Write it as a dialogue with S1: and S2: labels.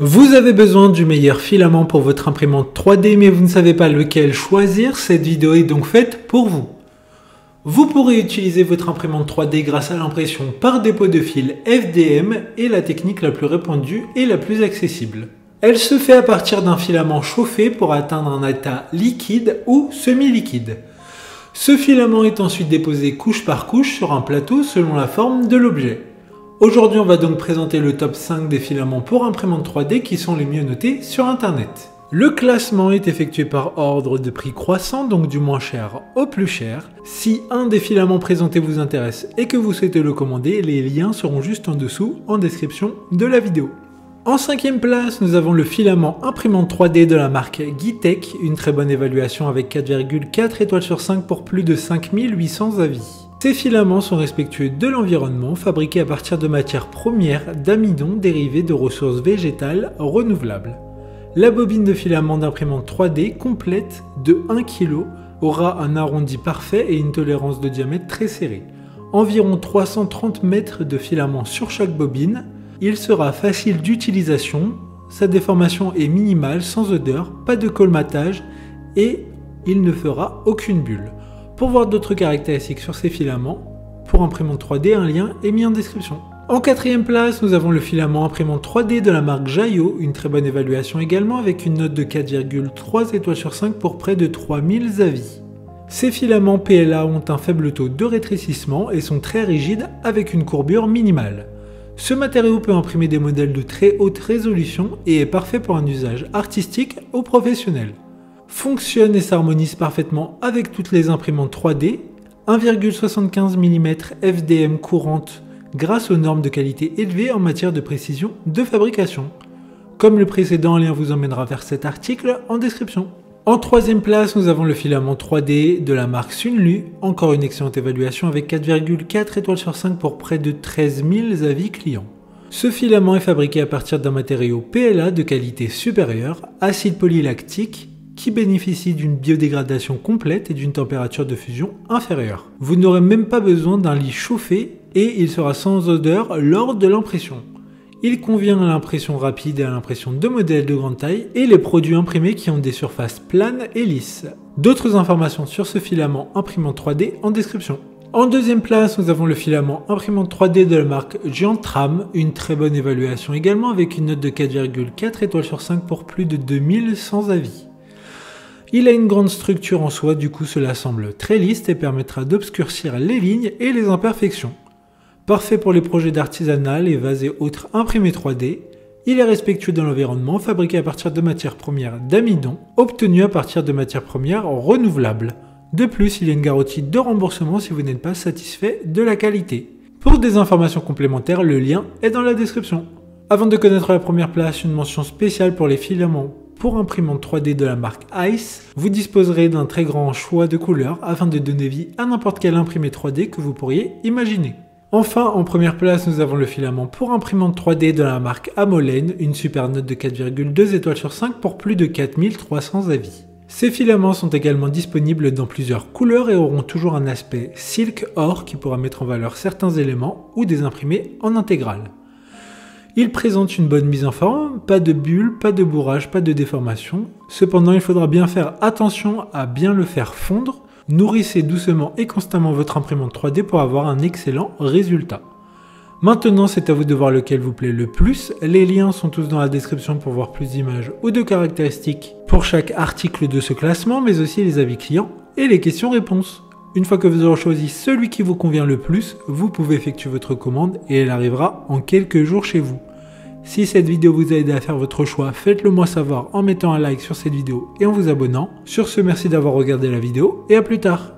S1: Vous avez besoin du meilleur filament pour votre imprimante 3D mais vous ne savez pas lequel choisir, cette vidéo est donc faite pour vous. Vous pourrez utiliser votre imprimante 3D grâce à l'impression par dépôt de fil FDM et la technique la plus répandue et la plus accessible. Elle se fait à partir d'un filament chauffé pour atteindre un état liquide ou semi-liquide. Ce filament est ensuite déposé couche par couche sur un plateau selon la forme de l'objet. Aujourd'hui, on va donc présenter le top 5 des filaments pour imprimante 3D qui sont les mieux notés sur Internet. Le classement est effectué par ordre de prix croissant, donc du moins cher au plus cher. Si un des filaments présentés vous intéresse et que vous souhaitez le commander, les liens seront juste en dessous en description de la vidéo. En 5e place, nous avons le filament imprimante 3D de la marque Gitech, une très bonne évaluation avec 4,4 étoiles sur 5 pour plus de 5800 avis. Ces filaments sont respectueux de l'environnement, fabriqués à partir de matières premières d'amidon dérivées de ressources végétales renouvelables. La bobine de filament d'imprimante 3D complète de 1 kg aura un arrondi parfait et une tolérance de diamètre très serrée. Environ 330 mètres de filament sur chaque bobine. Il sera facile d'utilisation, sa déformation est minimale, sans odeur, pas de colmatage et il ne fera aucune bulle. Pour voir d'autres caractéristiques sur ces filaments, pour imprimante 3D, un lien est mis en description. En 4e place, nous avons le filament imprimante 3D de la marque Jaillot, une très bonne évaluation également avec une note de 4,3 étoiles sur 5 pour près de 3000 avis. Ces filaments PLA ont un faible taux de rétrécissement et sont très rigides avec une courbure minimale. Ce matériau peut imprimer des modèles de très haute résolution et est parfait pour un usage artistique ou professionnel. Fonctionne et s'harmonise parfaitement avec toutes les imprimantes 3D, 1,75 mm FDM courante grâce aux normes de qualité élevées en matière de précision de fabrication. Comme le précédent, un lien vous emmènera vers cet article en description. En 3e place, nous avons le filament 3D de la marque Sunlu, encore une excellente évaluation avec 4,4 étoiles sur 5 pour près de 13 000 avis clients. Ce filament est fabriqué à partir d'un matériau PLA de qualité supérieure, acide polylactique, qui bénéficie d'une biodégradation complète et d'une température de fusion inférieure. Vous n'aurez même pas besoin d'un lit chauffé et il sera sans odeur lors de l'impression. Il convient à l'impression rapide et à l'impression de modèles de grande taille et les produits imprimés qui ont des surfaces planes et lisses. D'autres informations sur ce filament imprimante 3D en description. En 2e place, nous avons le filament imprimante 3D de la marque Giantram, une très bonne évaluation également avec une note de 4,4 étoiles sur 5 pour plus de 2100 avis. Il a une grande structure en soi, du coup cela semble très lisse et permettra d'obscurcir les lignes et les imperfections. Parfait pour les projets d'artisanat, les vases et autres imprimés 3D, il est respectueux de l'environnement, fabriqué à partir de matières premières d'amidon, obtenu à partir de matières premières renouvelables. De plus, il y a une garantie de remboursement si vous n'êtes pas satisfait de la qualité. Pour des informations complémentaires, le lien est dans la description. Avant de connaître la première place, une mention spéciale pour les filaments pour imprimante 3D de la marque Ice. Vous disposerez d'un très grand choix de couleurs afin de donner vie à n'importe quel imprimé 3D que vous pourriez imaginer. Enfin, en première place, nous avons le filament pour imprimante 3D de la marque Amolen, une super note de 4,2 étoiles sur 5 pour plus de 4300 avis. Ces filaments sont également disponibles dans plusieurs couleurs et auront toujours un aspect silk or qui pourra mettre en valeur certains éléments ou des imprimés en intégrale. Il présente une bonne mise en forme, pas de bulles, pas de bourrage, pas de déformation. Cependant, il faudra bien faire attention à bien le faire fondre. Nourrissez doucement et constamment votre imprimante 3D pour avoir un excellent résultat. Maintenant, c'est à vous de voir lequel vous plaît le plus. Les liens sont tous dans la description pour voir plus d'images ou de caractéristiques pour chaque article de ce classement, mais aussi les avis clients et les questions-réponses. Une fois que vous aurez choisi celui qui vous convient le plus, vous pouvez effectuer votre commande et elle arrivera en quelques jours chez vous. Si cette vidéo vous a aidé à faire votre choix, faites-le moi savoir en mettant un like sur cette vidéo et en vous abonnant. Sur ce, merci d'avoir regardé la vidéo et à plus tard.